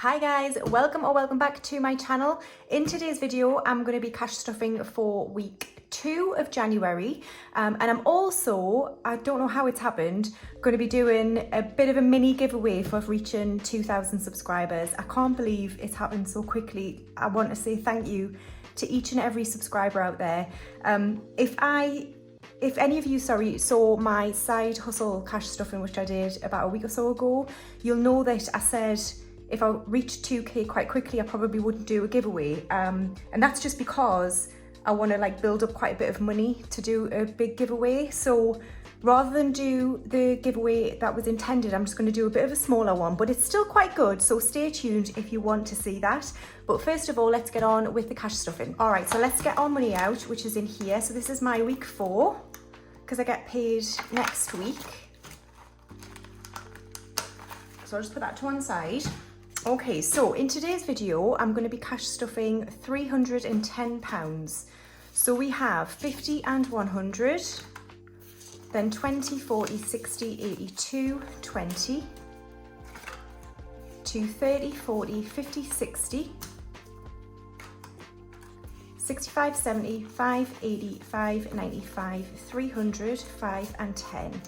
Hi guys, welcome back to my channel. In today's video, I'm going to be cash stuffing for week 2 of January. And I'm also, I don't know how it's happened, going to be doing a bit of a mini giveaway for reaching 2,000 subscribers. I can't believe it's happened so quickly. I want to say thank you to each and every subscriber out there. If any of you, saw my side hustle cash stuffing, which I did about a week or so ago, you'll know that I said if I reached 2k quite quickly, I probably wouldn't do a giveaway. And that's just because I want to build up quite a bit of money to do a big giveaway. So rather than do the giveaway that was intended, I'm just going to do a bit of a smaller one, but it's still quite good. So stay tuned if you want to see that. But first of all, let's get on with the cash stuffing. All right, so let's get our money out, which is in here. So this is my week 4, because I get paid next week. So I'll just put that to one side. Okay, so in today's video, I'm going to be cash stuffing £310. So we have 50 and 100, then 20, 40, 60, 82, 20, to 30, 40, 50, 60, 65, 70, 5, 80, 5, 95, 300, 5 and 10.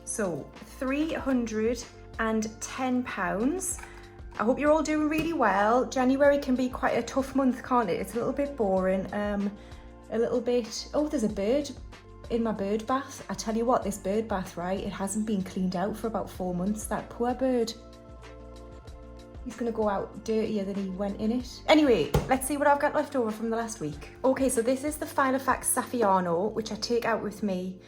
So £310. I hope you're all doing really well. January can be quite a tough month, can't it? It's a little bit boring, a little bit... Oh, there's a bird in my bird bath. I tell you what, this bird bath, right? It hasn't been cleaned out for about 4 months. That poor bird. He's gonna go out dirtier than he went in it. Anyway, let's see what I've got left over from the last week. Okay, so this is the Filofax Saffiano, which I take out with me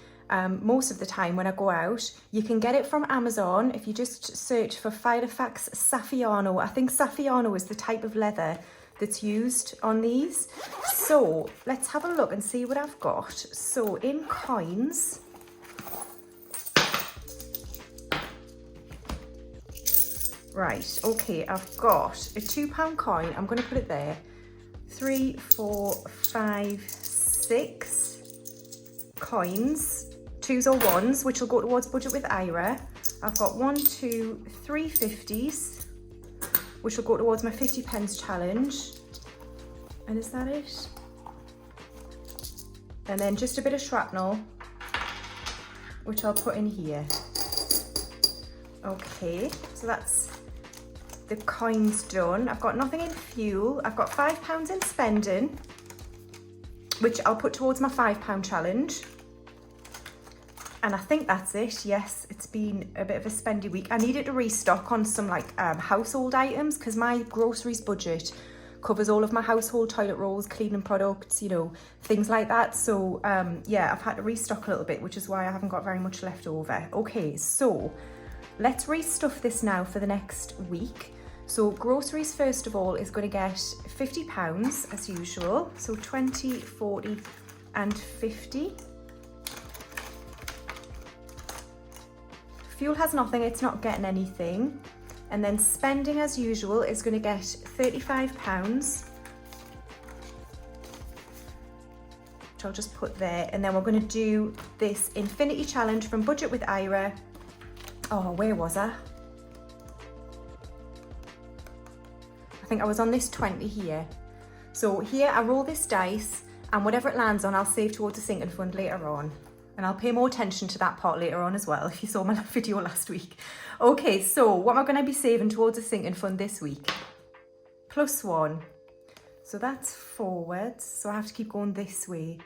most of the time when I go out. You can get it from Amazon if you just search for Filofax Saffiano. I think Saffiano is the type of leather that's used on these. So let's have a look and see what I've got. So in coins, right, okay, I've got a £2 coin. I'm going to put it there. 3, 4, 5, 6 coins, 2s or 1s, which will go towards Budget with Ira. I've got 1, 2, 3 50s, which will go towards my 50 pence challenge. And is that it? And then just a bit of shrapnel, which I'll put in here. Okay, so that's the coins done. I've got nothing in fuel. I've got £5 in spending, which I'll put towards my £5 challenge. And I think that's it. Yes, it's been a bit of a spendy week. I needed to restock on some household items, because my groceries budget covers all of my household toilet rolls, cleaning products, you know, things like that. So yeah, I've had to restock a little bit, which is why I haven't got very much left over. Okay, so let's restuff this now for the next week. So groceries, first of all, is going to get £50 as usual. So 20, 40 and 50. Fuel has nothing, it's not getting anything. And then spending as usual is going to get £35, which I'll just put there. And then we're going to do this Infinity Challenge from Budget with Ira. Oh, where was I? I think I was on this 20 here. So here I roll this dice, and whatever it lands on, I'll save towards a sinking fund later on. And I'll pay more attention to that part later on as well, if you saw my video last week. Okay, so what am I going to be saving towards a sinking fund this week? +1. So that's forwards. So I have to keep going this way.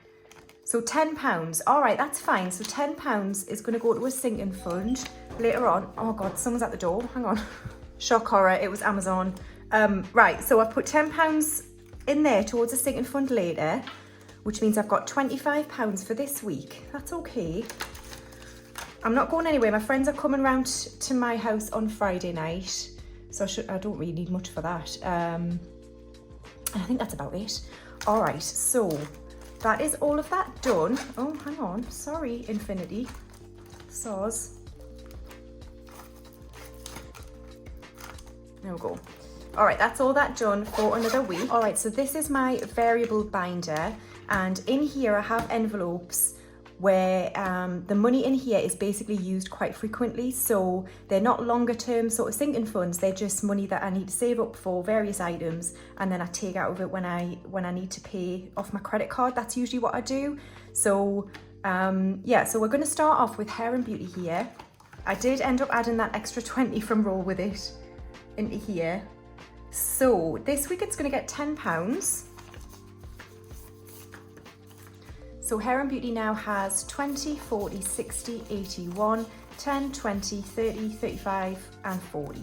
So £10. All right, that's fine. So £10 is going to go to a sinking fund later on. Oh God, someone's at the door. Hang on. Shock horror, it was Amazon. Right, so I've put £10 in there towards a sinking fund later, which means I've got £25 for this week. That's okay. I'm not going anywhere. My friends are coming round to my house on Friday night, so I don't really need much for that. And I think that's about it. All right, so that is all of that done. Oh, hang on. Sorry, Infinity. Soz. There we go. All right, that's all that done for another week. All right, so this is my variable binder. And in here I have envelopes where the money in here is basically used quite frequently. So they're not longer term sort of sinking funds. They're just money that I need to save up for various items, and then I take out of it when I need to pay off my credit card. That's usually what I do. So yeah, so we're going to start off with hair and beauty here. I did end up adding that extra 20 from Roll With It into here. So this week it's going to get £10. So Hair and Beauty now has 20, 40, 60, 81, 10, 20, 30, 35 and 40.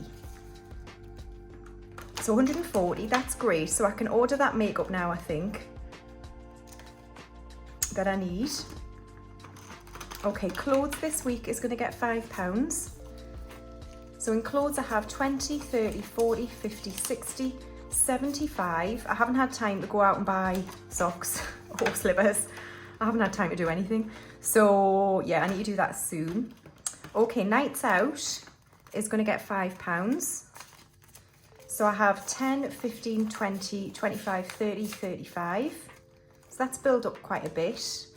So 140, that's great. So I can order that makeup now, I think, that I need. Okay, clothes this week is going to get £5. So in clothes I have 20, 30, 40, 50, 60, 75. I haven't had time to go out and buy socks or slippers. I haven't had time to do anything. So yeah, I need to do that soon. Okay, nights out is going to get £5. So I have 10, 15, 20, 25, 30, 35. So that's built up quite a bit.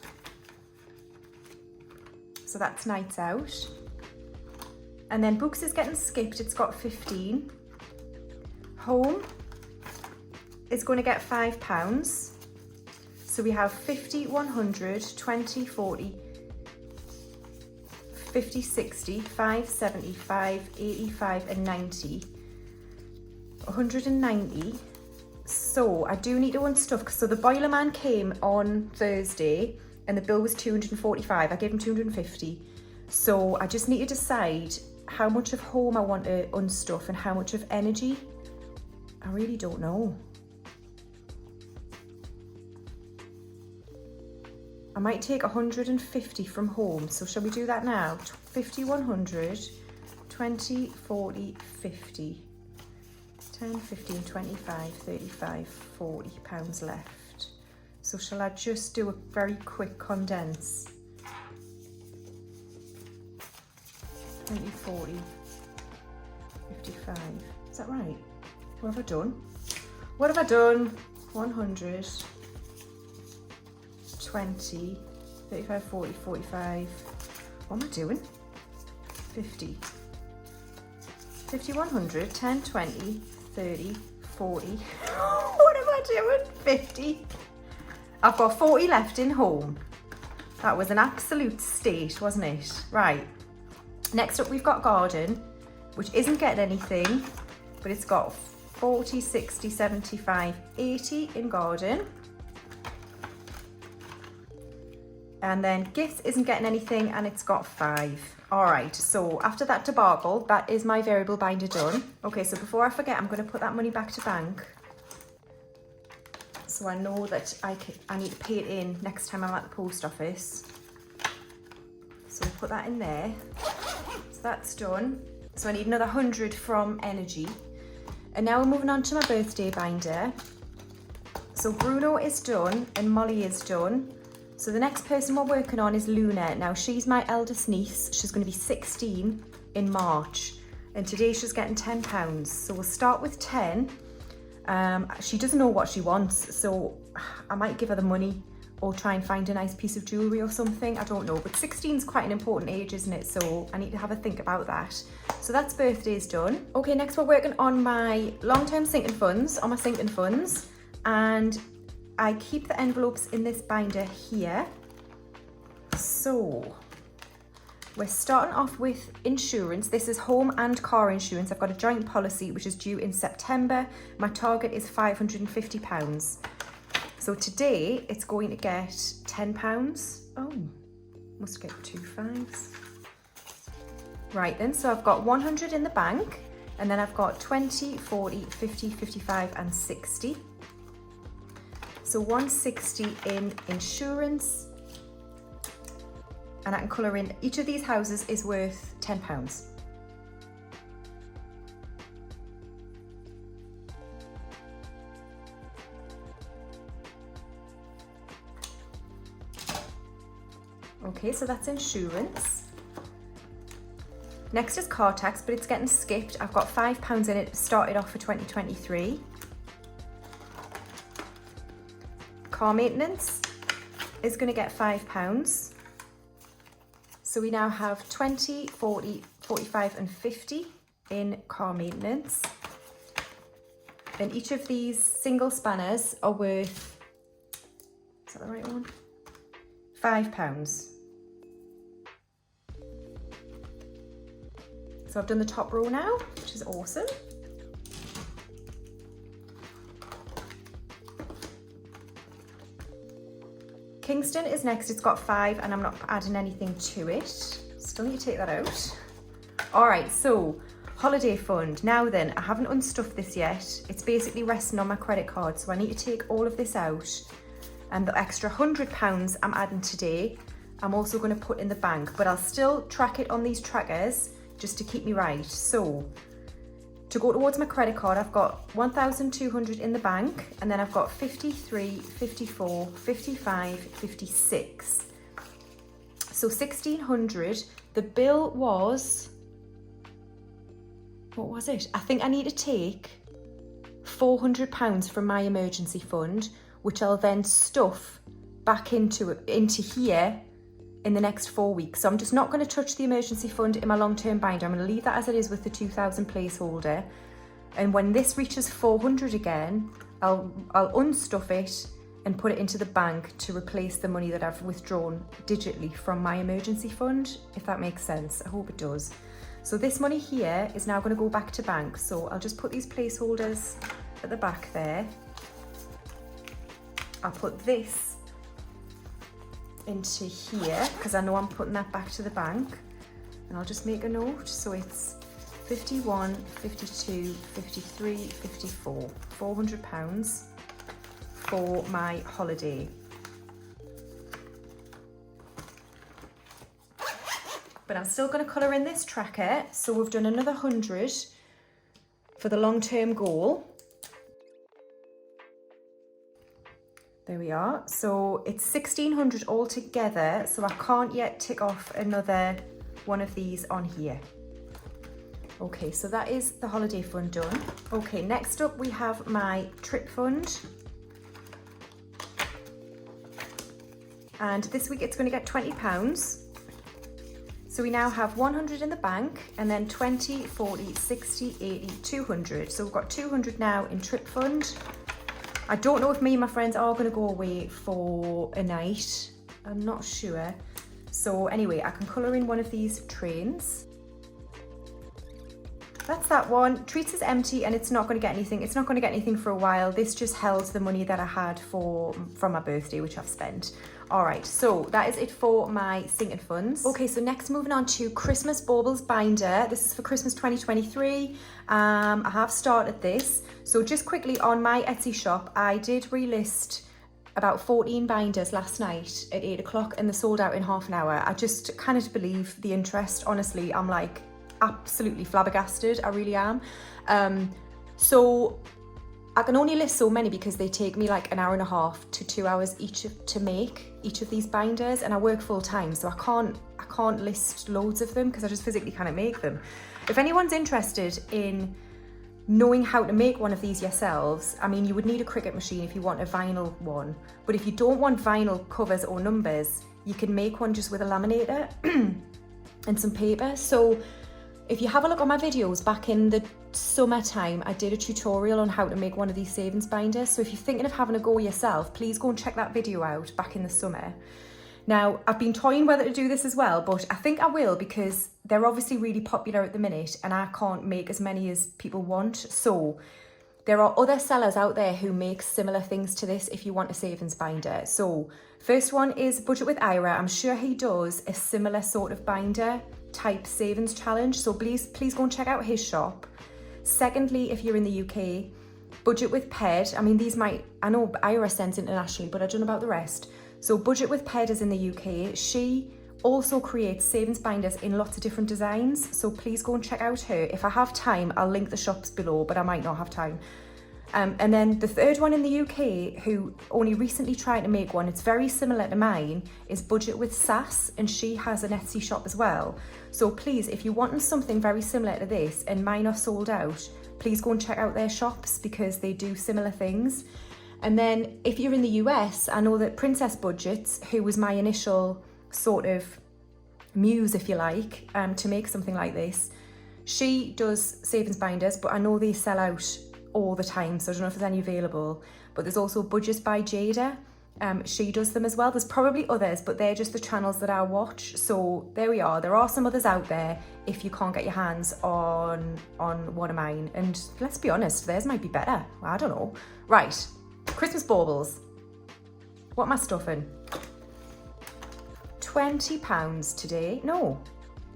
So that's nights out. And then books is getting skipped, it's got 15. Home is going to get £5. So we have 50, 100, 20, 40, 50, 60, 5, 75, 85 and 90. 190. So I do need to unstuff. So the boiler man came on Thursday and the bill was 245. I gave him 250. So I just need to decide how much of home I want to unstuff and how much of energy. I really don't know. I might take 150 from home. So shall we do that now? 50, 100, 20, 40, 50. 10, 15, 25, 35, 40 pounds left. So shall I just do a very quick condense? 20, 40, 55. Is that right? What have I done? What have I done? 100, 20, 35, 40, 45. What am I doing? 50. 50, 100, 10, 20, 30, 40. What am I doing? 50. I've got 40 left in home. That was an absolute state, wasn't it? Right. Next up, we've got garden, which isn't getting anything, but it's got 40, 60, 75, 80 in garden. And then gifts isn't getting anything, and it's got 5. All right, so after that debacle, that is my variable binder done. Okay, so before I forget, I'm going to put that money back to bank. So I know that I need to pay it in next time I'm at the post office. So we'll put that in there. So that's done. So I need another 100 from Energy. And now we're moving on to my birthday binder. So Bruno is done and Molly is done. So the next person we're working on is Luna. Now she's my eldest niece. She's going to be 16 in March. And today she's getting £10. So we'll start with 10. She doesn't know what she wants. So I might give her the money or try and find a nice piece of jewellery or something. I don't know. But 16 is quite an important age, isn't it? So I need to have a think about that. So that's birthdays done. Okay, next we're working on my long-term sinking funds, on my sinking funds. And I keep the envelopes in this binder here. So we're starting off with insurance. This is home and car insurance. I've got a joint policy which is due in September. My target is £550. So today it's going to get £10. Oh, must get 2 5s. Right then, so I've got 100 in the bank, and then I've got 20, 40, 50, 55 and 60. So 160 in insurance, and I can colour in. Each of these houses is worth £10. Okay, so that's insurance. Next is car tax, but it's getting skipped. I've got £5 in it, started off for 2023. Car maintenance is going to get £5. So we now have 20, 40, 45 and 50 in car maintenance. And each of these single spanners are worth, is that the right one? £5. So I've done the top row now, which is awesome. Kingston is next, it's got 5 and I'm not adding anything to it. Still need to take that out. All right, so holiday fund. Now then, I haven't unstuffed this yet. It's basically resting on my credit card, so I need to take all of this out. And the extra £100 I'm adding today, I'm also going to put in the bank, but I'll still track it on these trackers just to keep me right. So to go towards my credit card, I've got 1,200 in the bank, and then I've got 53, 54, 55, 56. So 1,600. The bill was, what was it? I think I need to take £400 from my emergency fund, which I'll then stuff back into here in the next 4 weeks. So I'm just not going to touch the emergency fund in my long-term binder. I'm going to leave that as it is with the 2,000 placeholder. And when this reaches 400 again, I'll unstuff it and put it into the bank to replace the money that I've withdrawn digitally from my emergency fund, if that makes sense. I hope it does. So this money here is now going to go back to bank. So I'll just put these placeholders at the back there. I'll put this into here because I know I'm putting that back to the bank, and I'll just make a note. So it's 51, 52, 53, 54, £400 for my holiday. But I'm still going to colour in this tracker. So we've done another 100 for the long-term goal. There we are. So it's 1,600 altogether. So I can't yet tick off another one of these on here. Okay, so that is the holiday fund done. Okay, next up we have my trip fund. And this week it's going to get £20. So we now have 100 in the bank, and then 20, 40, 60, 80, 200. So we've got 200 now in trip fund. I don't know if me and my friends are going to go away for a night. I'm not sure. So anyway, I can colour in one of these trains. That's that one. Treats is empty and it's not going to get anything. It's not going to get anything for a while. This just held the money that I had from my birthday, which I've spent. All right, so that is it for my sinking funds. Okay, so next moving on to Christmas Baubles binder. This is for Christmas 2023. I have started this. So just quickly on my Etsy shop, I did relist about 14 binders last night at 8 o'clock and they sold out in half an hour. I just cannot believe the interest. Honestly, I'm like absolutely flabbergasted. I really am. So I can only list so many because they take me like an hour and a half to 2 hours each to make each of these binders, and I work full time, so I can't list loads of them because I just physically cannot make them. If anyone's interested in knowing how to make one of these yourselves, I mean, you would need a Cricut machine if you want a vinyl one, but if you don't want vinyl covers or numbers, you can make one just with a laminator and some paper. So if you have a look on my videos back in the summertime, I did a tutorial on how to make one of these savings binders. So if you're thinking of having a go yourself, please go and check that video out back in the summer. Now, I've been toying whether to do this as well, but I think I will because they're obviously really popular at the minute and I can't make as many as people want. So there are other sellers out there who make similar things to this if you want a savings binder. So first one is Budget with Ira. I'm sure he does a similar sort of binder type savings challenge. So please go and check out his shop. Secondly, if you're in the UK, Budget with Ped. I mean, I know Ira sends internationally, but I don't know about the rest. So Budget with Ped is in the UK. She also creates savings binders in lots of different designs. So please go and check out her. If I have time, I'll link the shops below, but I might not have time. And then the third one in the UK, who only recently tried to make one, it's very similar to mine, is Budget with Sass, and she has an Etsy shop as well. So please, if you're wanting something very similar to this and mine are sold out, please go and check out their shops because they do similar things. And then if you're in the US, I know that Princess Budgets, who was my initial sort of muse, if you like, to make something like this. She does savings binders, but I know they sell out all the time, so I don't know if there's any available. But there's also Budgets by Jada. She does them as well. There's probably others, but they're just the channels that I watch. So there we are. There are some others out there if you can't get your hands on one of mine. And let's be honest, theirs might be better. I don't know. Right, Christmas baubles. What am I stuffing? £20 today. No,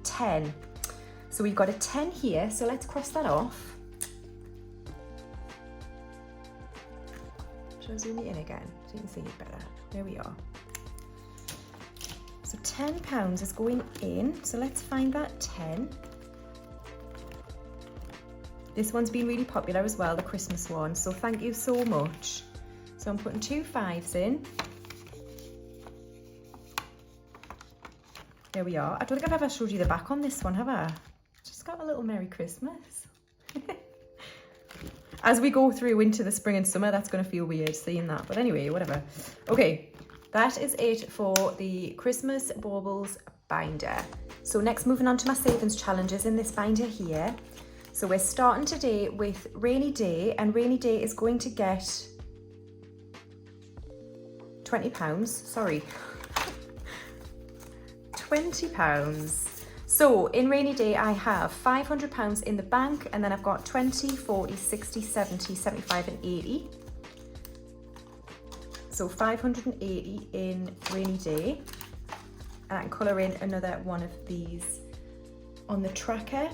10. So we've got a 10 here. So let's cross that off. Should I zoom it in again so you can see it better? There we are. So £10 is going in. So let's find that 10. This one's been really popular as well, the Christmas one. So thank you so much. So I'm putting 2 5s in. There we are. I don't think I've ever showed you the back on this one, have I? Just got a little Merry Christmas. As we go through into the spring and summer, that's going to feel weird seeing that. But anyway, whatever. Okay, that is it for the Christmas baubles binder. So next, moving on to my savings challenges in this binder here. So we're starting today with Rainy Day, and Rainy Day is going to get £20. Sorry. £20. So in Rainy Day, I have £500 in the bank, and then I've got 20, 40, 60, 70, 75 and 80. So 580 in Rainy Day. And I can colour in another one of these on the tracker.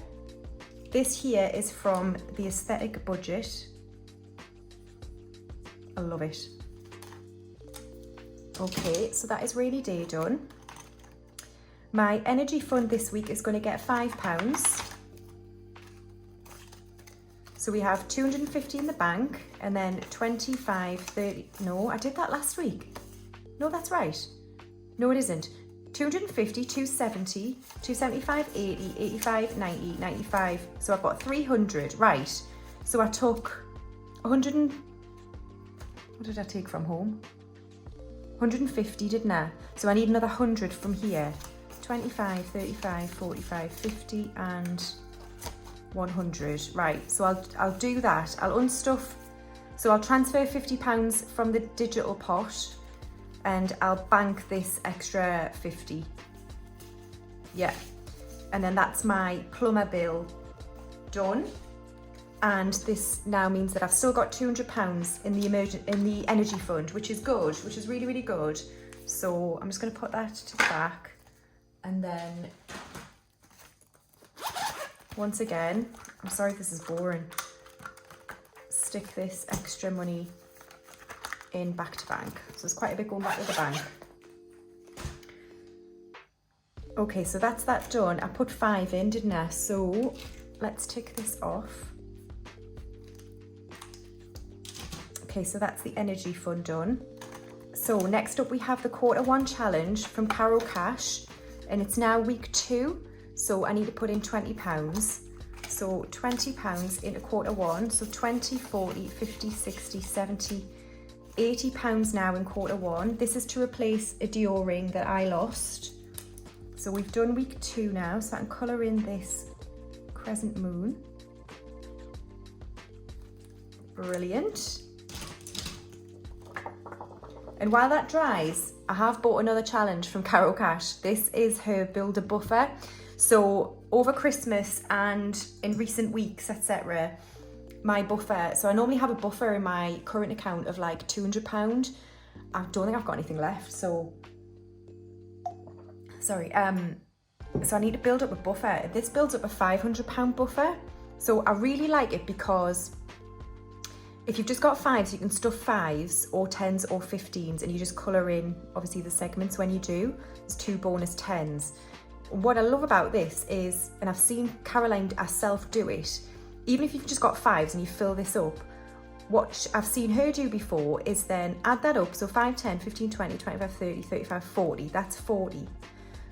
This here is from the Aesthetic Budget. I love it. Okay, so that is Rainy Day done. My energy fund this week is going to get £5. So we have 250 in the bank, and then 25, 30. No, I did that last week. No, that's right. No, it isn't. 250, 270, 275, 80, 85, 90, 95. So I've got 300, right. So I took 100 and, what did I take from home? 150, didn't I? So I need another 100 from here. 25, 35, 45, 50 and 100. Right, so I'll do that. I'll unstuff, so I'll transfer £50 from the digital pot and I'll bank this extra 50. Yeah, and then that's my plumber bill done. And this now means that I've still got £200 in the energy fund, which is good, which is really, really good. So I'm just going to put that to the back. And then, once again, I'm sorry if this is boring, stick this extra money in back to bank. So it's quite a bit going back to the bank. Okay, so that's that done. I put 5 in, didn't I? So let's tick this off. Okay, so that's the energy fund done. So next up we have the Q1 challenge from Caro Cash. And it's now week 2, so I need to put in £20. So £20 into Q1, so 20, 40, 50, 60, 70, £80 now in Q1. This is to replace a Dior ring that I lost. So we've done week 2 now, so I can colour in this crescent moon. Brilliant. And while that dries, I have bought another challenge from Caro Cash. This is her Build a Buffer. So over Christmas and in recent weeks, etc., my buffer, so I normally have a buffer in my current account of like £200. I don't think I've got anything left, so sorry. So I need to build up a buffer. This builds up a £500 buffer. So I really like it because if you've just got 5s, you can stuff 5s or 10s or 15s, and you just colour in, obviously, the segments when you do. There's 2 bonus 10s. What I love about this is, and I've seen Caroline herself do it, even if you've just got 5s and you fill this up, what I've seen her do before is then add that up. So 5, 10, 15, 20, 25, 30, 35, 40. That's 40.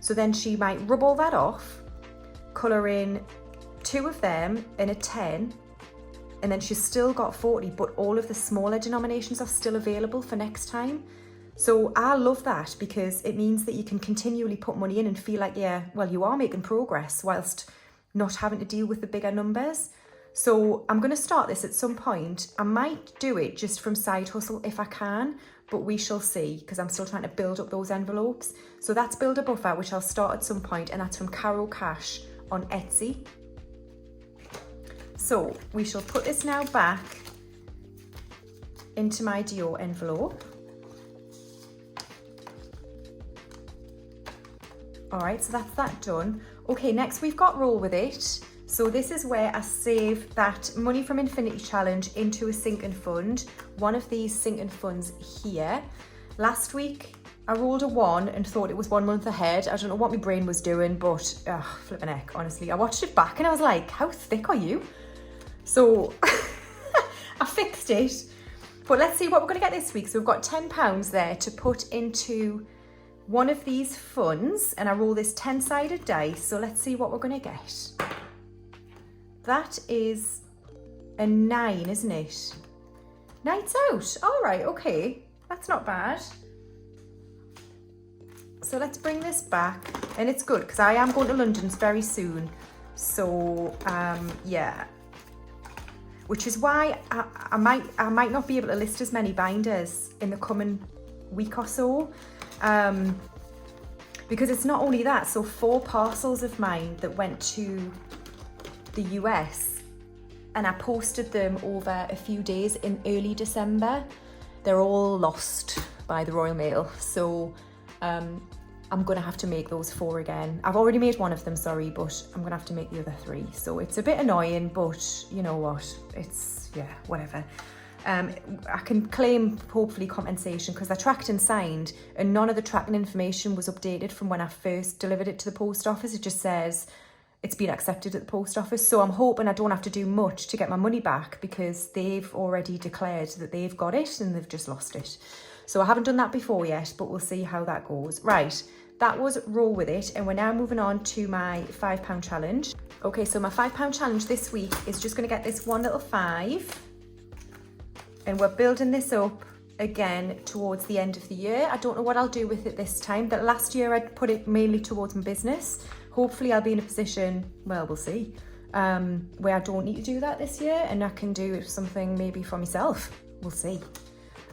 So then she might rub all that off, colour in 2 of them and a 10, and then she's still got 40, but all of the smaller denominations are still available for next time. So I love that because it means that you can continually put money in and feel like, yeah, well, you are making progress whilst not having to deal with the bigger numbers. So I'm going to start this at some point. I might do it just from Side Hustle if I can, but we shall see because I'm still trying to build up those envelopes. So that's Build a Buffer, which I'll start at some point, and that's from Carol Cash on Etsy. So we shall put this now back into my Dior envelope. All right, so that's that done. Okay, next we've got Roll With It. So this is where I save that money from Infinity Challenge into a sinking fund. One of these sinking funds here. Last week, I rolled a 1 and thought it was 1 month ahead. I don't know what my brain was doing, but flipping heck, honestly. I watched it back and I was like, how thick are you? So I fixed it. But let's see what we're gonna get this week. So we've got £10 there to put into one of these funds, and I roll this 10-sided dice. So let's see what we're gonna get. That is a 9, isn't it? Nights out. All right, okay. That's not bad. So let's bring this back. And it's good because I am going to London very soon. So, yeah. Which is why I might not be able to list as many binders in the coming week or so. Because it's not only that. So 4 parcels of mine that went to the US, and I posted them over a few days in early December. They're all lost by the Royal Mail, so I'm gonna have to make those 4 again. I've already made one of them, sorry, but I'm gonna have to make the other 3. So it's a bit annoying, but you know what? It's, yeah, whatever. I can claim hopefully compensation because they're tracked and signed, and none of the tracking information was updated from when I first delivered it to the post office. It just says it's been accepted at the post office. So I'm hoping I don't have to do much to get my money back because they've already declared that they've got it and they've just lost it. So I haven't done that before yet, but we'll see how that goes. Right, that was Roll With It. And we're now moving on to my £5 challenge. Okay, so my £5 challenge this week is just gonna get this one little 5. And we're building this up again towards the end of the year. I don't know what I'll do with it this time. That last year I'd put it mainly towards my business. Hopefully I'll be in a position, well, we'll see, where I don't need to do that this year and I can do something maybe for myself. We'll see.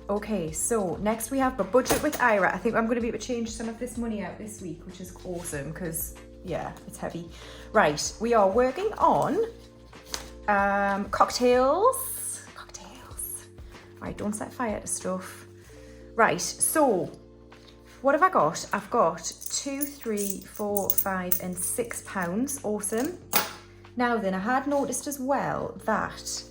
Okay, so next we have the budget with Ira. I think I'm going to be able to change some of this money out this week, which is awesome because, yeah, it's heavy. Right, we are working on cocktails. Cocktails. Right, don't set fire to stuff. Right, so what have I got? I've got 2, 3, 4, 5 and £6. Awesome. Now then, I had noticed as well that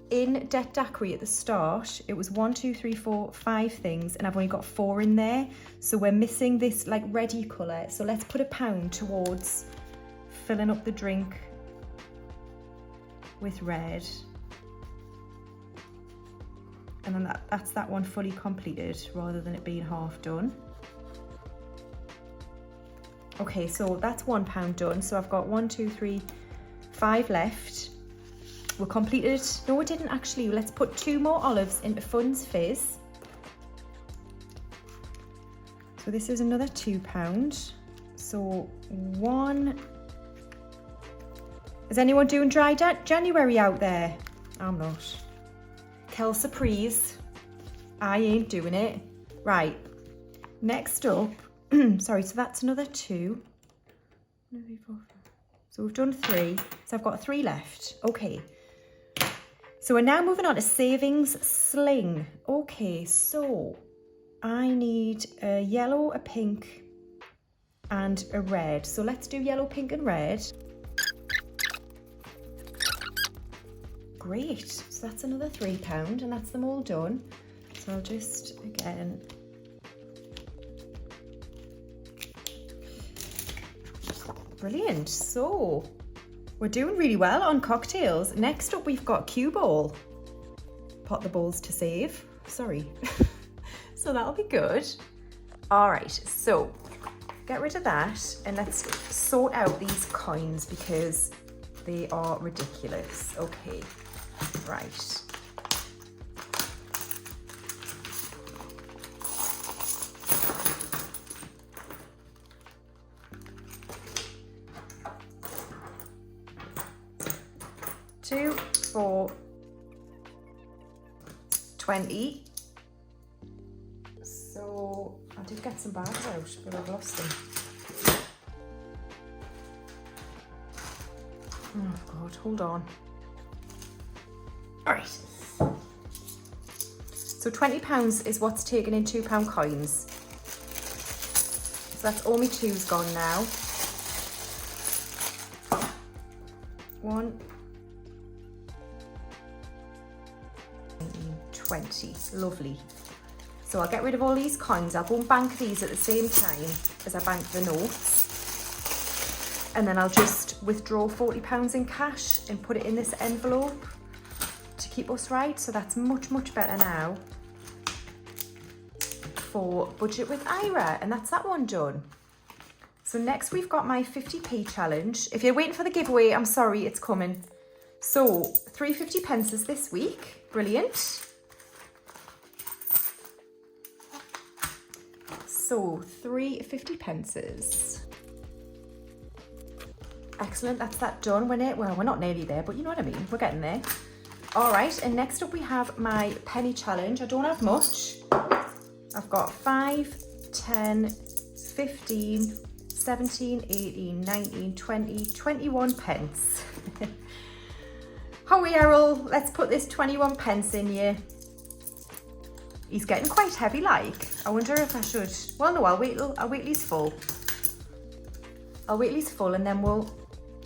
in Det Daiquiri at the start, it was 1, 2, 3, 4, 5 things, and I've only got 4 in there. So we're missing this like reddy colour. So let's put £1 towards filling up the drink with red. And then that's that one fully completed rather than it being half done. Okay, so that's £1 done. So I've got 1, 2, 3, 5 left. We're completed. No, we didn't actually. Let's put 2 more olives into Funds Fizz. So this is another £2. So 1. Is anyone doing dry January out there? I'm not. Kel Surprise. I ain't doing it. Right. Next up. Sorry, so that's another 2. So we've done 3. So I've got 3 left. Okay. So we're now moving on to Savings Sling. Okay, so I need a yellow, a pink, and a red. So let's do yellow, pink, and red. Great. So that's another £3, and that's them all done. So I'll just, again, brilliant. So we're doing really well on cocktails. Next up, we've got cue ball. Pot the balls to save. Sorry. So that'll be good. All right, so get rid of that and let's sort out these coins because they are ridiculous. Okay, right. 2, 4, 20. So I did get some bags out, but I've lost them. Oh God, hold on. All right. So £20 is what's taken in £2 coins. So that's all my 2's gone now. 1, 20, lovely. So I'll get rid of all these coins. I'll go and bank these at the same time as I bank the notes. And then I'll just withdraw £40 in cash and put it in this envelope to keep us right. So that's much, much better now for Budget with Ira. And that's that one done. So next we've got my 50p challenge. If you're waiting for the giveaway, I'm sorry, it's coming. So 3 50 pences this week, brilliant. So 3 50 pences. Excellent, that's that done. Well, we're not nearly there, but you know what I mean, we're getting there. All right, and next up we have my penny challenge. I don't have much. I've got 5, 10, 15, 17, 18, 19, 20, 21 pence. Howie Errol, let's put this 21 pence in here. He's getting quite heavy like. I wonder if I should, well no, I'll wait till he's full. I'll wait till he's full and then we'll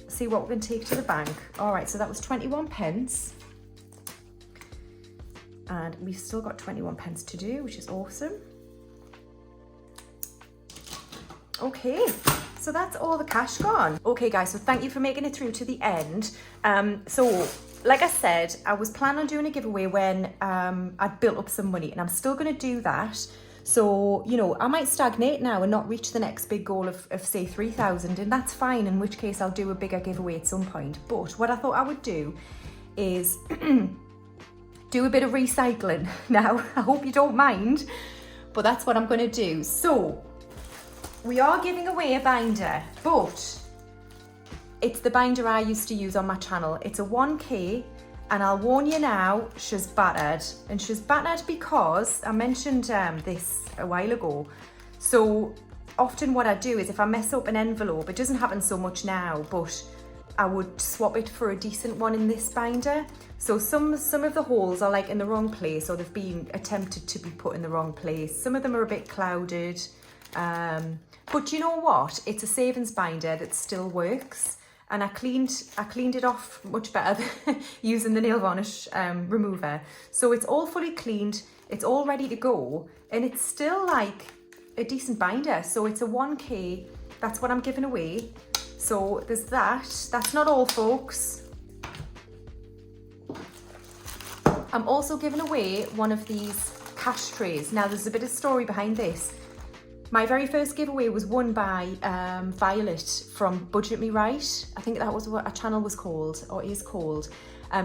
see what we can take to the bank. All right, so that was 21 pence. And we've still got 21 pence to do, which is awesome. Okay, so that's all the cash gone. Okay guys, so thank you for making it through to the end. So like I said, I was planning on doing a giveaway when I'd built up some money, and I'm still gonna do that. So, you know, I might stagnate now and not reach the next big goal of say 3,000, and that's fine, in which case I'll do a bigger giveaway at some point. But what I thought I would do is do a bit of recycling. Now, I hope you don't mind, but that's what I'm gonna do. So, we are giving away a binder, but it's the binder I used to use on my channel. It's a 1K, and I'll warn you now, she's battered. And she's battered because I mentioned this a while ago. So often what I do is if I mess up an envelope, it doesn't happen so much now, but I would swap it for a decent one in this binder. So some of the holes are like in the wrong place, or they've been attempted to be put in the wrong place. Some of them are a bit clouded. But you know what? It's a savings binder that still works. And I cleaned it off much better than using the nail varnish remover. So it's all fully cleaned, it's all ready to go, and it's still like a decent binder. So it's a 1K, that's what I'm giving away. So there's that. That's not all, folks. I'm also giving away one of these cash trays. Now there's a bit of story behind this. My very first giveaway was won by Violet from Budget Me Right. I think that was what her channel was called, or is called.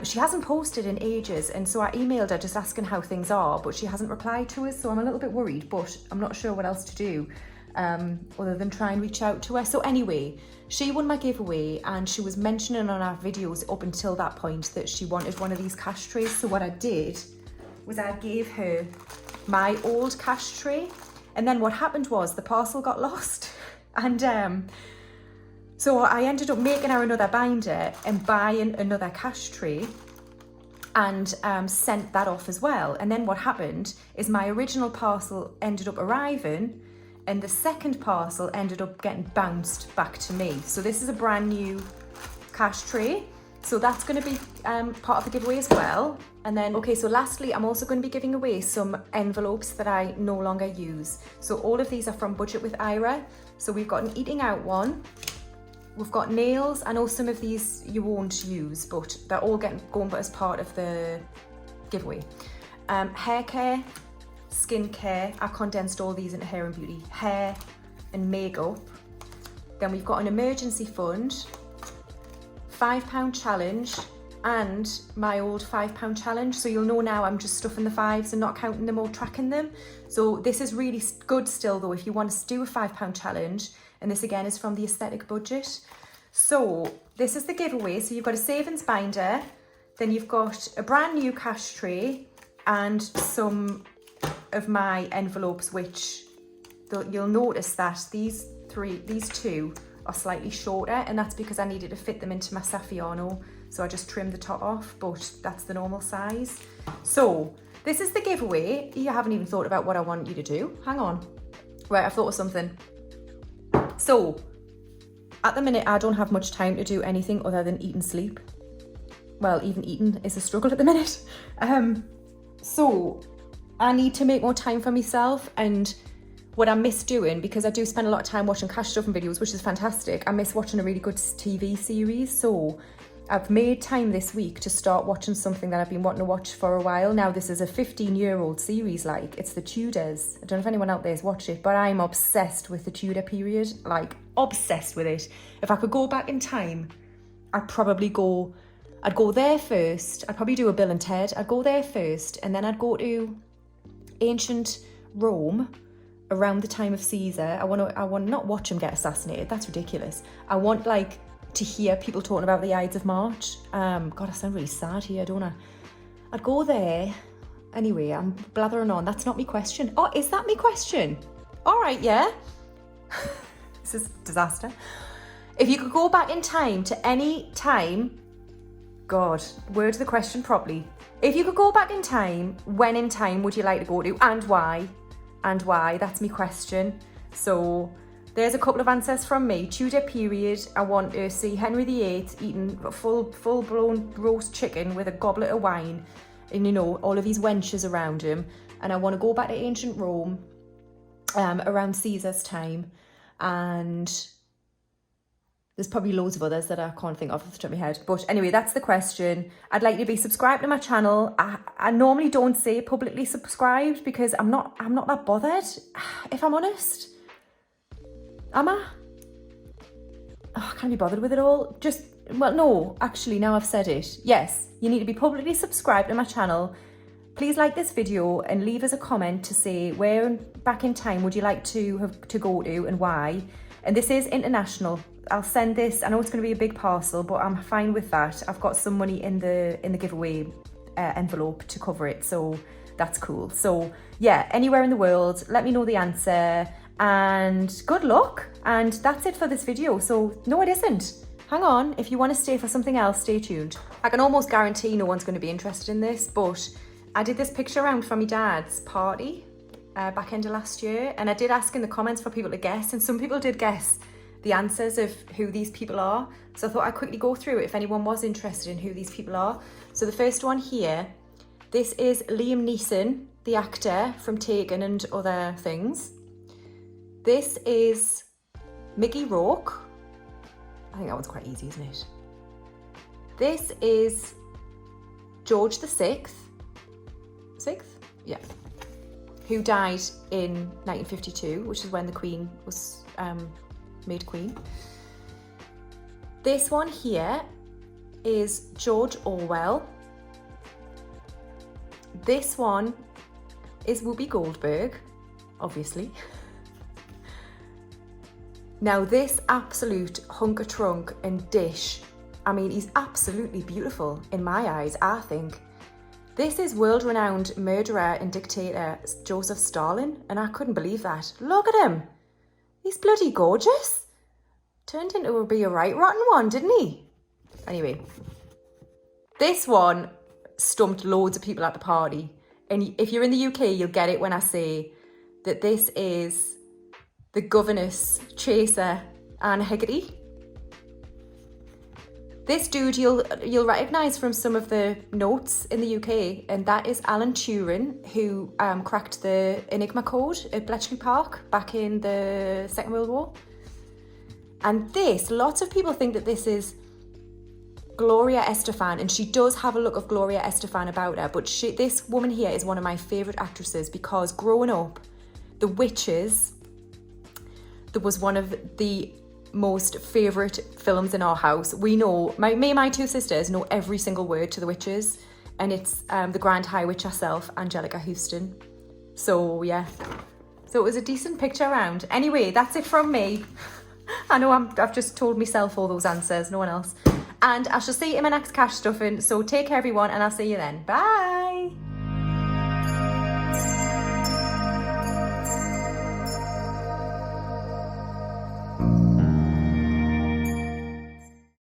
She hasn't posted in ages, and so I emailed her just asking how things are, but she hasn't replied to us, so I'm a little bit worried, but I'm not sure what else to do other than try and reach out to her. So anyway, she won my giveaway, and she was mentioning on our videos up until that point that she wanted one of these cash trays. So what I did was I gave her my old cash tray. And then what happened was the parcel got lost, and so I ended up making her another binder and buying another cash tray and sent that off as well. And then what happened is my original parcel ended up arriving, and the second parcel ended up getting bounced back to me. So this is a brand new cash tray. So that's going to be part of the giveaway as well. And then, okay, so lastly, I'm also going to be giving away some envelopes that I no longer use. So all of these are from Budget with Ira. So we've got an eating out one. We've got nails. I know some of these you won't use, but they're all going as part of the giveaway. Hair care, skin care. I condensed all these into hair and beauty. Hair and makeup. Then we've got an emergency fund, £5 challenge, and my old £5 challenge. So you'll know now I'm just stuffing the fives and not counting them or tracking them. So this is really good still though if you want to do a £5 challenge, and this again is from the Aesthetic Budget. So this is the giveaway. So you've got a savings binder, Then you've got a brand new cash tray and some of my envelopes, which you'll notice that these two are slightly shorter, and that's because I needed to fit them into my Saffiano. So I just trimmed the top off, but that's the normal size. So this is the giveaway. You haven't even thought about what I want you to do. Hang on. Right, I've thought of something. So at the minute, I don't have much time to do anything other than eat and sleep. Well, even eating is a struggle at the minute. So I need to make more time for myself, and what I miss doing, because I do spend a lot of time watching cash stuffing videos, which is fantastic. I miss watching a really good TV series. So I've made time this week to start watching something that I've been wanting to watch for a while. Now, this is a 15-year-old series, like, it's The Tudors. I don't know if anyone out there has watched it, but I'm obsessed with the Tudor period, like, obsessed with it. If I could go back in time, I'd go there first. I'd probably do a Bill and Ted. I'd go there first, and then I'd go to ancient Rome around the time of Caesar. I want not watch him get assassinated. That's ridiculous. I want, like, to hear people talking about the Ides of March. God, I sound really sad here, don't I? I'd go there. Anyway, I'm blathering on. That's not my question. Oh, is that my question? All right, yeah. This is a disaster. If you could go back in time to any time, God, word the question properly. If you could go back in time, when in time would you like to go to, and why? And why? That's my question. So there's a couple of answers from me. Tudor period, I want to see Henry VIII eating a full-blown roast chicken with a goblet of wine, and, you know, all of these wenches around him. And I want to go back to ancient Rome around Caesar's time. And there's probably loads of others that I can't think of off the top of my head. But anyway, that's the question. I'd like you to be subscribed to my channel. I normally don't say publicly subscribed because I'm not that bothered, if I'm honest. Am I? Oh, I can't be bothered with it all. Well, no, actually, now I've said it. Yes, you need to be publicly subscribed to my channel. Please like this video and leave us a comment to say where back in time would you like to go to and why. And this is international. I'll send this. I know it's going to be a big parcel, but I'm fine with that. I've got some money in the giveaway envelope to cover it, so that's cool. So yeah, anywhere in the world, let me know the answer, and good luck. And that's it for this video. So no, it isn't. Hang on. If you want to stay for something else, stay tuned. I can almost guarantee no one's going to be interested in this, but I did this picture round for my dad's party back end of last year, and I did ask in the comments for people to guess, and some people did guess the answers of who these people are. So I thought I'd quickly go through it if anyone was interested in who these people are. So the first one here, this is Liam Neeson, the actor from Taken and other things. This is Mickey Rourke. I think that one's quite easy, isn't it? This is George the Sixth. Sixth? Yeah. Who died in 1952, which is when the Queen was made Queen. This one here is George Orwell. This one is Whoopi Goldberg, obviously. Now this absolute hunker trunk and dish, I mean, he's absolutely beautiful in my eyes, I think. This is world-renowned murderer and dictator Joseph Stalin, and I couldn't believe that. Look at him. He's bloody gorgeous. Turned into a right rotten one, didn't he? Anyway, this one stumped loads of people at the party. And if you're in the UK, you'll get it when I say that this is the governess chaser, Anne Hegarty. This dude you'll recognise from some of the notes in the UK, and that is Alan Turing, who cracked the Enigma code at Bletchley Park back in the Second World War. And this, lots of people think that this is Gloria Estefan, and she does have a look of Gloria Estefan about her, but this woman here is one of my favourite actresses because growing up, The Witches, there was one of the most favourite films in our house. We know, me and my two sisters know every single word to The Witches, and it's the Grand High Witch herself, Angelica Houston. So yeah, so it was a decent picture round. Anyway, that's it from me. I know I've just told myself all those answers, no one else. and I shall see you in my next cash stuffing. So take care everyone, and I'll see you then. Bye.